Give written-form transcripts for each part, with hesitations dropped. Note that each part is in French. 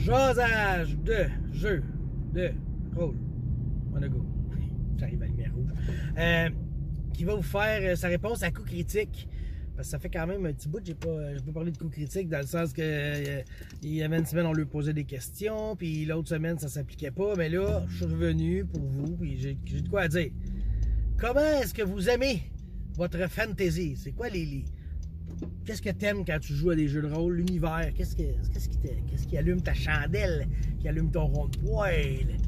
Jasage de jeu de rôle. On a go. J'arrive à la lumière rouge. Qui va vous faire sa réponse à coup critique. Parce que ça fait quand même un petit bout que je peux parler de coup critique dans le sens que il y avait une semaine on lui posait des questions, puis l'autre semaine ça s'appliquait pas. Mais là, je suis revenu pour vous, puis j'ai de quoi à dire. Comment est-ce que vous aimez votre fantasy? C'est quoi les... Qu'est-ce que t'aimes quand tu joues à des jeux de rôle? L'univers? Qu'est-ce qui allume ta chandelle? Qui allume ton rond de poêle?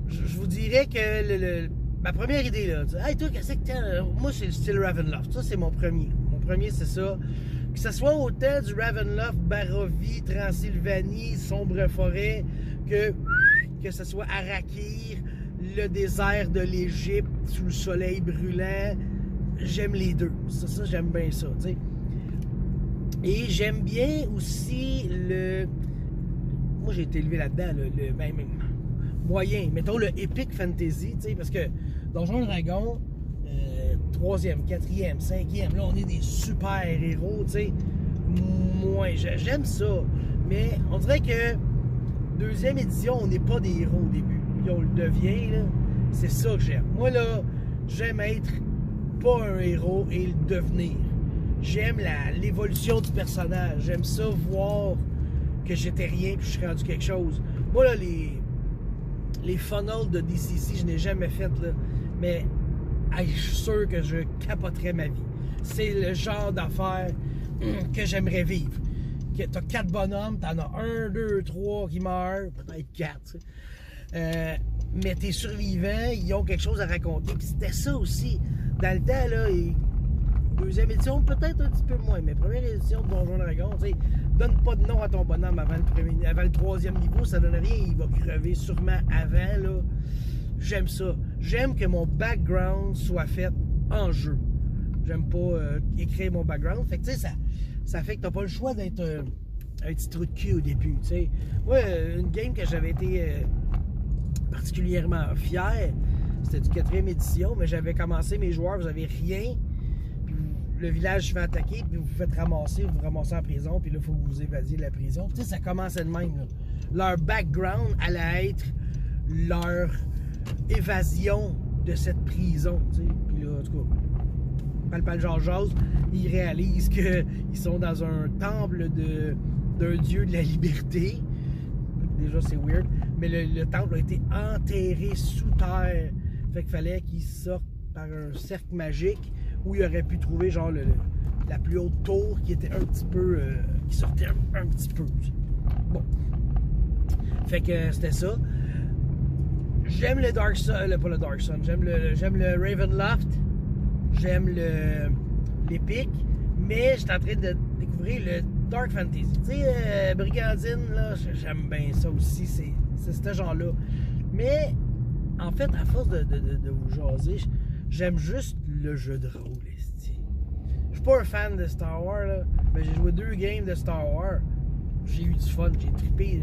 Je vous dirais que ma première idée, là, hey, toi, qu'est-ce que t'aimes? Moi, c'est le style Ravenloft. Ça, c'est mon premier. Mon premier, c'est ça. Que ce soit autant du Ravenloft, Barovie, Transylvanie, Sombre Forêt, que ce soit Arakir, le désert de l'Égypte, sous le soleil brûlant. J'aime les deux. Ça j'aime bien ça, tu sais. Et j'aime bien aussi le... Moi, j'ai été élevé là-dedans, le même moyen. Mettons le Epic Fantasy, tu sais, parce que Donjons & Dragons, 3e, 4e, 5e, là, on est des super héros, tu sais. Moi, j'aime ça. Mais on dirait que 2e édition, on n'est pas des héros au début. Puis on le devient, là. C'est ça que j'aime. Moi, là, j'aime être pas un héros et le devenir. J'aime l'évolution du personnage. J'aime ça voir que j'étais rien puis je suis rendu quelque chose. Moi, là, les funnels de DCC, je n'ai jamais fait, là. Mais je suis sûr que je capoterais ma vie. C'est le genre d'affaire que j'aimerais vivre. T'as 4 bonhommes, t'en as 1, 2, 3 qui meurent, peut-être 4. Mais tes survivants, ils ont quelque chose à raconter. Puis c'était ça aussi. Dans le temps, là, deuxième édition, peut-être un petit peu moins, mais première édition de Donjons & Dragons, tu sais, donne pas de nom à ton bonhomme avant le 3e niveau, ça donne rien, il va crever sûrement avant, là. J'aime ça. J'aime que mon background soit fait en jeu. J'aime pas écrire mon background. Fait que, tu sais, ça fait que t'as pas le choix d'être un petit trou de cul au début, tu sais. Moi, une game que j'avais été particulièrement fier, c'était du 4e édition, mais j'avais commencé mes joueurs, vous avez rien, puis le village se fait attaquer, puis vous vous faites ramasser, vous vous ramassez en prison, puis là, il faut que vous évadiez de la prison. Tu sais, ça commençait de même, là. Leur background allait être leur évasion de cette prison, tu sais. Puis là, en tout cas, Palpal Georges, ils réalisent qu'ils sont dans un temple d'un dieu de la liberté. Déjà, c'est weird. Mais le temple a été enterré sous terre. Fait qu'il fallait qu'ils sortent par un cercle magique où il aurait pu trouver genre la plus haute tour qui était un petit peu... qui sortait un petit peu. Bon. Fait que c'était ça. J'aime le Dark Sun, pas le Dark Sun, j'aime le Ravenloft, j'aime l'Epic, mais j'étais en train de découvrir le Dark Fantasy. Tu sais, Brigandine, là, j'aime bien ça aussi, c'est ce genre-là. Mais, en fait, à force de vous jaser, j'aime juste le jeu de rôle, esti. Je suis pas un fan de Star Wars, là, mais j'ai joué 2 games de Star Wars. J'ai eu du fun, j'ai trippé.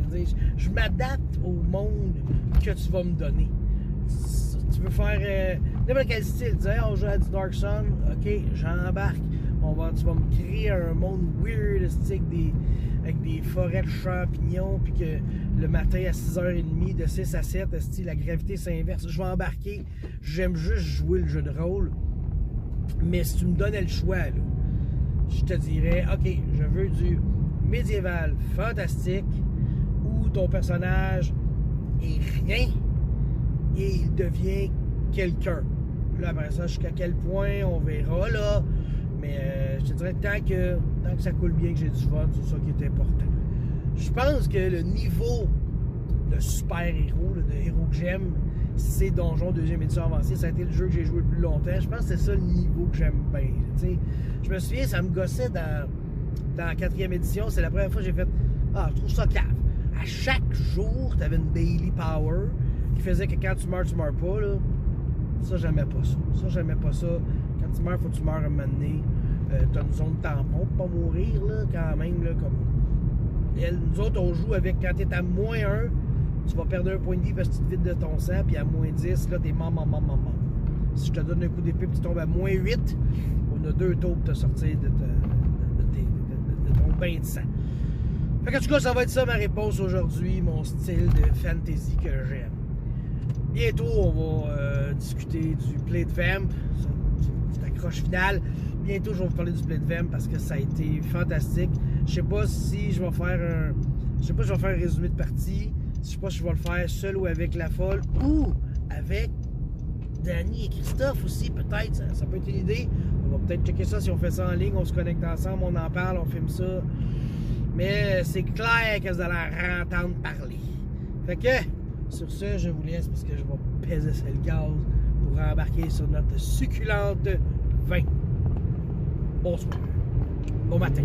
Je m'adapte au monde que tu vas me donner. Tu veux faire n'importe quel style. Tu dis, on joue à du Dark Sun, ok, j'embarque. Tu vas me créer un monde weird, avec des forêts de champignons, puis que le matin à 6h30, de 6 à 7, la gravité s'inverse. Je vais embarquer. J'aime juste jouer le jeu de rôle. Mais si tu me donnais le choix, là, je te dirais, ok, je veux du médiéval fantastique où ton personnage est rien et il devient quelqu'un. Là, après ça, jusqu'à quel point, on verra, là. Mais je te dirais tant que ça coule bien, que j'ai du fun, c'est ça qui est important. Je pense que le niveau de super-héros, de héros que j'aime, c'est Donjon 2e édition avancée. Ça a été le jeu que j'ai joué le plus longtemps. Je pense que c'est ça le niveau que j'aime bien. T'sais. Je me souviens, ça me gossait dans la 4e édition. C'est la première fois que j'ai fait « Ah, je trouve ça cave. » À chaque jour, tu avais une daily power qui faisait que quand tu meurs pas, là. Ça, j'aimais pas ça. Ça, j'aimais pas ça. Quand tu meurs, faut que tu meurs à un moment donné. T'as une zone tampon pour pas mourir, là, quand même, là, comme... nous autres, on joue avec, quand t'es à -1, tu vas perdre un point de vie parce que tu te vides de ton sang, puis à -10, là, t'es mort. Si je te donne un coup d'épée, puis tu tombes à -8, on a 2 tours pour te sortir de ton bain de sang. Fait que, en tout cas, ça va être ça ma réponse aujourd'hui, mon style de fantasy que j'aime. Bientôt, on va discuter du Blade Vamp, c'est accroche finale. Bientôt, je vais vous parler du Blade Vamp parce que ça a été fantastique. Je sais pas si je vais faire un résumé de partie. Je sais pas si je vais le faire seul ou avec la folle ou avec Danny et Christophe aussi, peut-être. Ça peut être une idée. On va peut-être checker ça si on fait ça en ligne. On se connecte ensemble, on en parle, on filme ça. Mais c'est clair que vous allez entendre parler. Fait que, sur ce, je vous laisse parce que je vais peser sur le gaz pour embarquer sur notre succulente vin. Bonsoir. Bon matin.